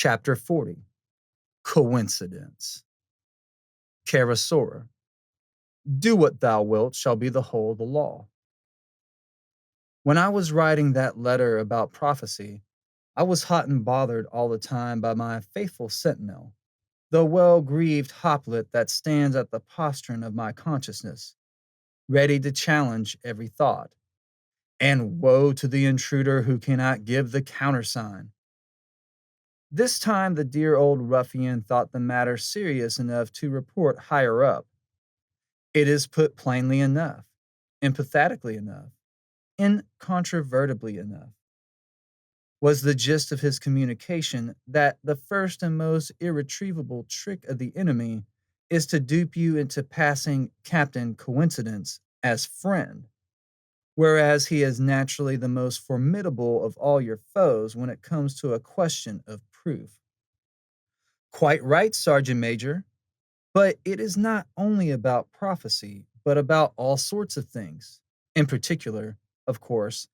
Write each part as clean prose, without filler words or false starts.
Chapter 40. Coincidence. Karasura. Do what thou wilt shall be the whole of the law. When I was writing that letter about prophecy, I was hot and bothered all the time by my faithful sentinel, the well-grieved hoplet that stands at the postern of my consciousness, ready to challenge every thought. And woe to the intruder who cannot give the countersign. This time the dear old ruffian thought the matter serious enough to report higher up. It is put plainly enough, emphatically enough, incontrovertibly enough. Was the gist of his communication that the first and most irretrievable trick of the enemy is to dupe you into passing Captain Coincidence as friend, whereas he is naturally the most formidable of all your foes when it comes to a question of proof. Quite right, Sergeant Major. But it is not only about prophecy, but about all sorts of things. In particular, of course,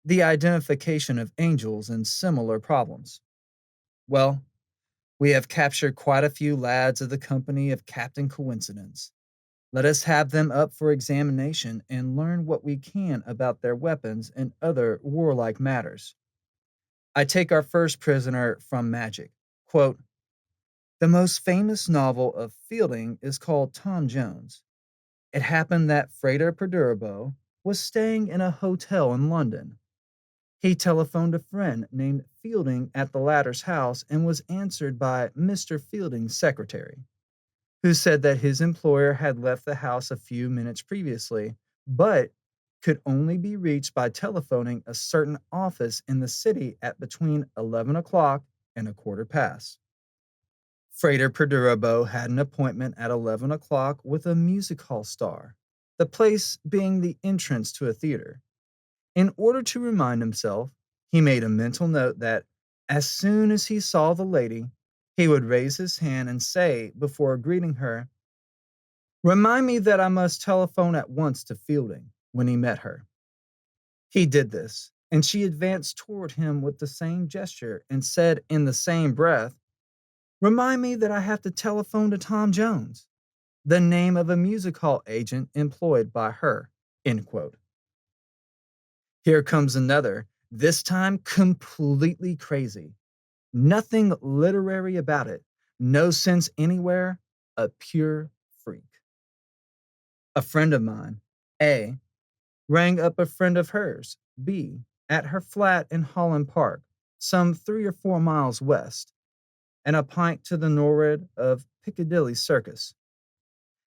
the identification of angels and similar problems. Well, we have captured quite a few lads of the company of Captain Coincidence. Let us have them up for examination and learn what we can about their weapons and other warlike matters. I take our first prisoner from Magick. Quote, the most famous novel of Fielding is called Tom Jones. It happened that Frater Perdurabo was staying in a hotel in London. He telephoned a friend named Fielding at the latter's house and was answered by Mr. Fielding's secretary, who said that his employer had left the house a few minutes previously, but could only be reached by telephoning a certain office in the city at between 11 o'clock and a quarter past. Frater Perdurabo had an appointment at 11 o'clock with a music hall star, the place being the entrance to a theater. In order to remind himself, he made a mental note that as soon as he saw the lady, he would raise his hand and say, before greeting her, remind me that I must telephone at once to Fielding when he met her. He did this, and she advanced toward him with the same gesture and said in the same breath, remind me that I have to telephone to Tom Jones, the name of a music hall agent employed by her. End quote. Here comes another, this time completely crazy. Nothing literary about it, no sense anywhere, a pure freak. A friend of mine, A, rang up a friend of hers, B, at her flat in Holland Park, some 3 or 4 miles west, and a pint to the nor'ward of Piccadilly Circus.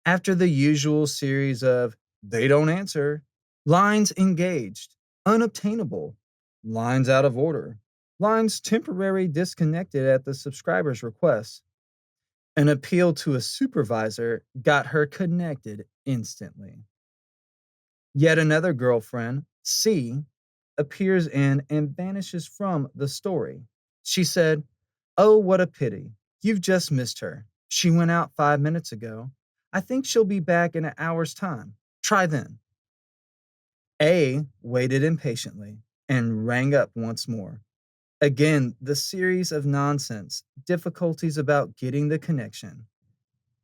After the usual series of they don't answer, lines engaged, unobtainable, lines out of order, lines temporarily disconnected at the subscriber's request, an appeal to a supervisor got her connected instantly. Yet another girlfriend, C, appears in and vanishes from the story. She said, oh, what a pity. You've just missed her. She went out 5 minutes ago. I think she'll be back in an hour's time. Try then. A waited impatiently and rang up once more. Again, the series of nonsense, difficulties about getting the connection.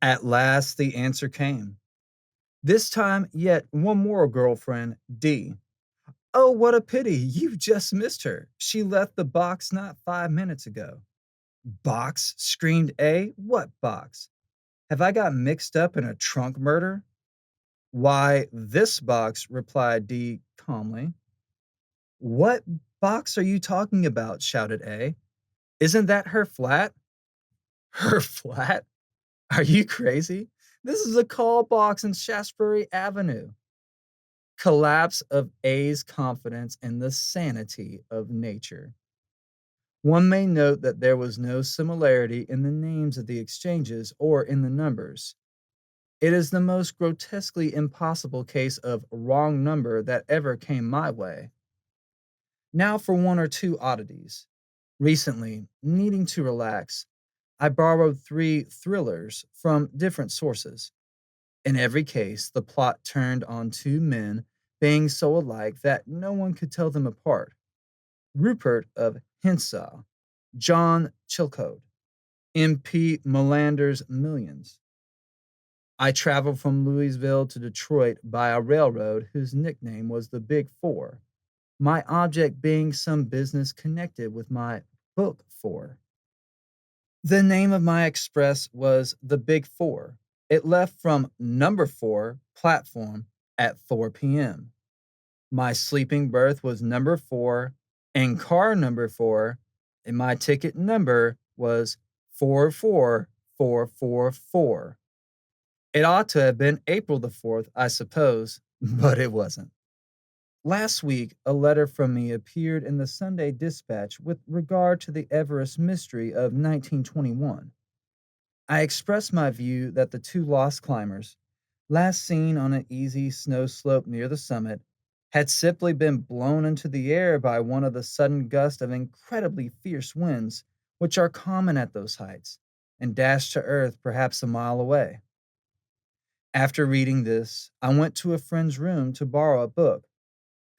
At last, the answer came. This time, yet one more girlfriend, D. Oh, what a pity. You've just missed her. She left the box not 5 minutes ago. Box? Screamed A. What box? Have I got mixed up in a trunk murder? Why, this box, replied D calmly. What box are you talking about? Shouted A. Isn't that her flat? Her flat? Are you crazy? This is a call box in Shaftesbury Avenue. Collapse of A's confidence in the sanity of nature. One may note that there was no similarity in the names of the exchanges or in the numbers. It is the most grotesquely impossible case of wrong number that ever came my way. Now for one or two oddities. Recently, needing to relax, I borrowed 3 thrillers from different sources. In every case, the plot turned on 2 men being so alike that no one could tell them apart. Rupert of Henshaw John Chilcote, MP Melander's Millions. I traveled from Louisville to Detroit by a railroad whose nickname was the Big Four, my object being some business connected with my book four. The name of my express was the Big Four. It left from number 4 platform at 4 p.m. My sleeping berth was number 4 and car number 4, and my ticket number was 44444. It ought to have been April the 4th, I suppose, but it wasn't. Last week, a letter from me appeared in the Sunday Dispatch with regard to the Everest mystery of 1921. I expressed my view that the two lost climbers, last seen on an easy snow slope near the summit, had simply been blown into the air by one of the sudden gusts of incredibly fierce winds which are common at those heights, and dashed to earth perhaps a mile away. After reading this, I went to a friend's room to borrow a book,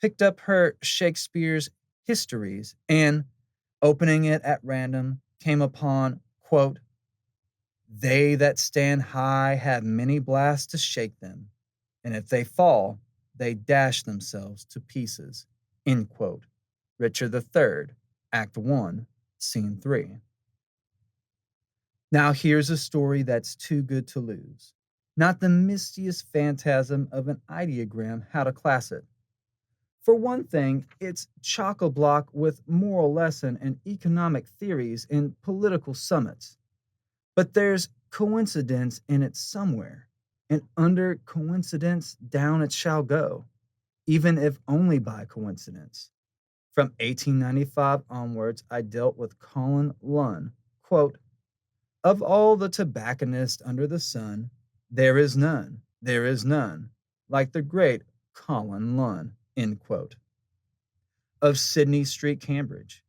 picked up her Shakespeare's Histories, and, opening it at random, came upon, quote, "They that stand high have many blasts to shake them, and if they fall, they dash themselves to pieces." End quote. Richard III, Act 1, Scene 3. Now here's a story that's too good to lose. Not the mistiest phantasm of an ideogram how to class it. For one thing, it's chock-a-block with moral lesson and economic theories and political summits. But there's coincidence in it somewhere, and under coincidence down it shall go, even if only by coincidence. From 1895 onwards, I dealt with Colin Lunn. Quote, "Of all the tobacconists under the sun, there is none, like the great Colin Lunn." End quote. Of Sydney Street, Cambridge.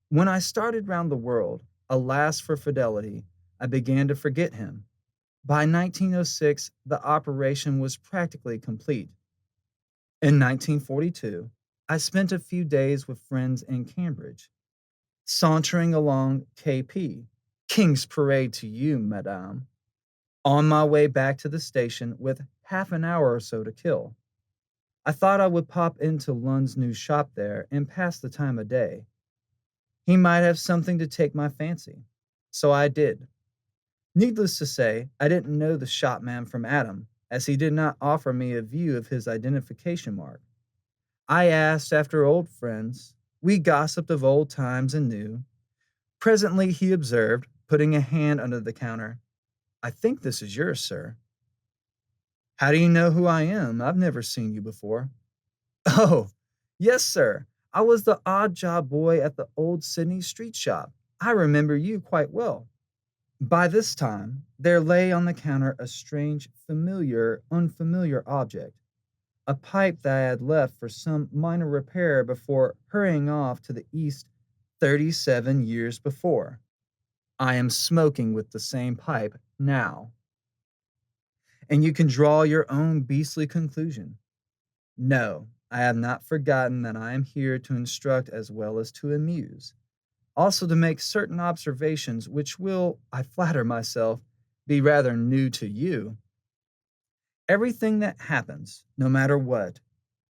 When I started round the world, alas for fidelity, I began to forget him. By 1906, the operation was practically complete. In 1942, I spent a few days with friends in Cambridge, sauntering along KP, King's Parade to you, madame, on my way back to the station with half an hour or so to kill. I thought I would pop into Lund's new shop there and pass the time of day. He might have something to take my fancy. So I did. Needless to say, I didn't know the shopman from Adam, as he did not offer me a view of his identification mark. I asked after old friends. We gossiped of old times and new. Presently he observed, putting a hand under the counter, "I think this is yours, sir." "How do you know who I am? I've never seen you before." "Oh, yes, sir. I was the odd job boy at the old Sydney street shop. I remember you quite well." By this time, there lay on the counter a strange, familiar, unfamiliar object, a pipe that I had left for some minor repair before hurrying off to the East 37 years before. I am smoking with the same pipe now. And you can draw your own beastly conclusion. No, I have not forgotten that I am here to instruct as well as to amuse, also to make certain observations which will, I flatter myself, be rather new to you. Everything that happens, no matter what,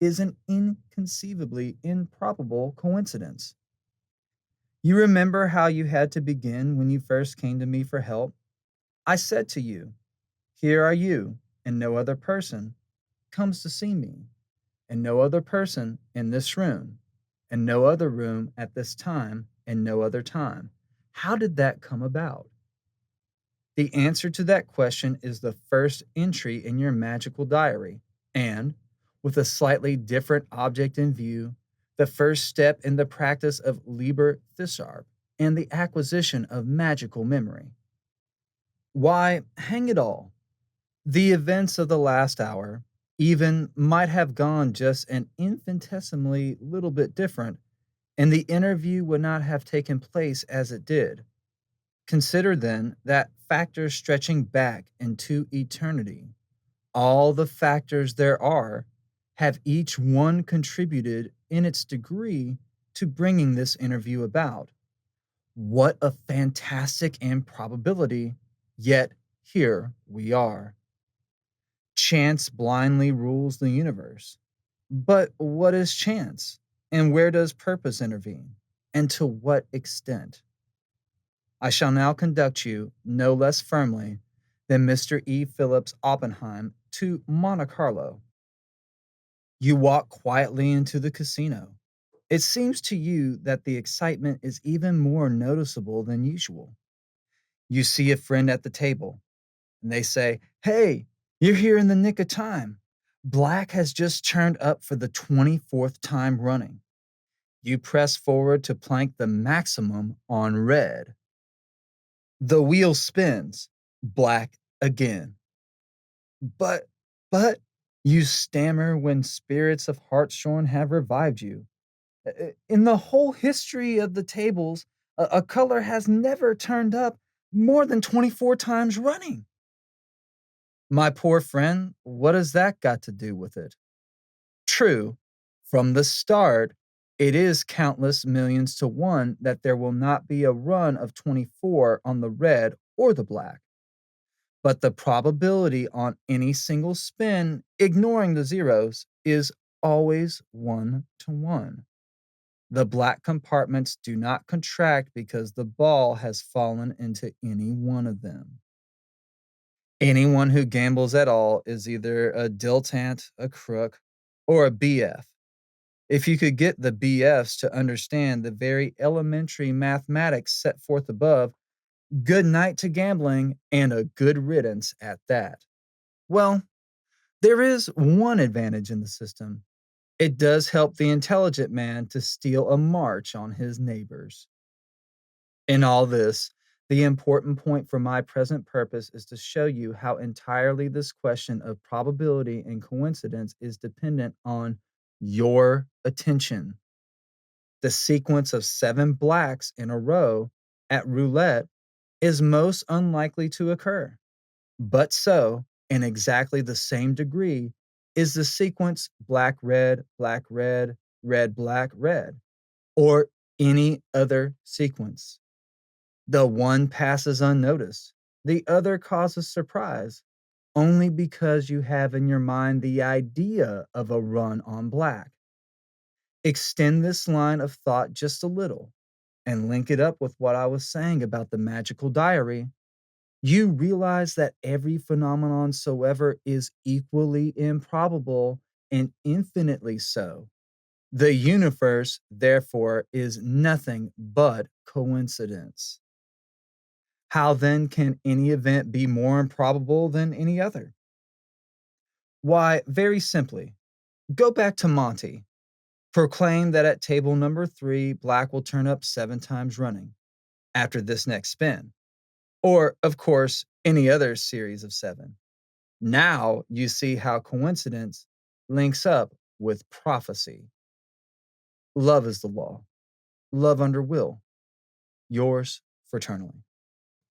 is an inconceivably improbable coincidence. You remember how you had to begin when you first came to me for help? I said to you, "Here are you, and no other person comes to see me, and no other person in this room, and no other room at this time, and no other time." How did that come about? The answer to that question is the first entry in your magical diary, and, with a slightly different object in view, the first step in the practice of Liber Thisarb and the acquisition of magical memory. Why, hang it all, the events of the last hour even might have gone just an infinitesimally little bit different, and the interview would not have taken place as it did. Consider then that factors stretching back into eternity, all the factors there are, have each one contributed in its degree to bringing this interview about. What a fantastic improbability, yet here we are. Chance blindly rules the universe. But what is chance? And where does purpose intervene? And to what extent? I shall now conduct you no less firmly than Mr. E. Phillips Oppenheim to Monte Carlo. You walk quietly into the casino. It seems to you that the excitement is even more noticeable than usual. You see a friend at the table, and they say, "Hey, you're here in the nick of time. Black has just turned up for the 24th time running." You press forward to plank the maximum on red. The wheel spins, black again. But, but, you stammer when spirits of hartshorn have revived you. In the whole history of the tables, a color has never turned up more than 24 times running. My poor friend, what has that got to do with it? True, from the start, it is countless millions to one that there will not be a run of 24 on the red or the black. But the probability on any single spin, ignoring the zeros, is always 1 to 1. The black compartments do not contract because the ball has fallen into any one of them. Anyone who gambles at all is either a dilettante, a crook, or a BF. If you could get the BFs to understand the very elementary mathematics set forth above, good night to gambling and a good riddance at that. Well, there is one advantage in the system. It does help the intelligent man to steal a march on his neighbors. In all this, the important point for my present purpose is to show you how entirely this question of probability and coincidence is dependent on your attention. The sequence of 7 blacks in a row at roulette is most unlikely to occur. But so, in exactly the same degree, is the sequence black, red, red, black, red, or any other sequence. The one passes unnoticed, the other causes surprise, only because you have in your mind the idea of a run on black. Extend this line of thought just a little and link it up with what I was saying about the magical diary. You realize that every phenomenon soever is equally improbable and infinitely so. The universe, therefore, is nothing but coincidence. How then can any event be more improbable than any other? Why, very simply, go back to Monty. Proclaim that at table number 3, black will turn up 7 times running after this next spin, or, of course, any other series of 7. Now you see how coincidence links up with prophecy. Love is the law. Love under will. Yours fraternally.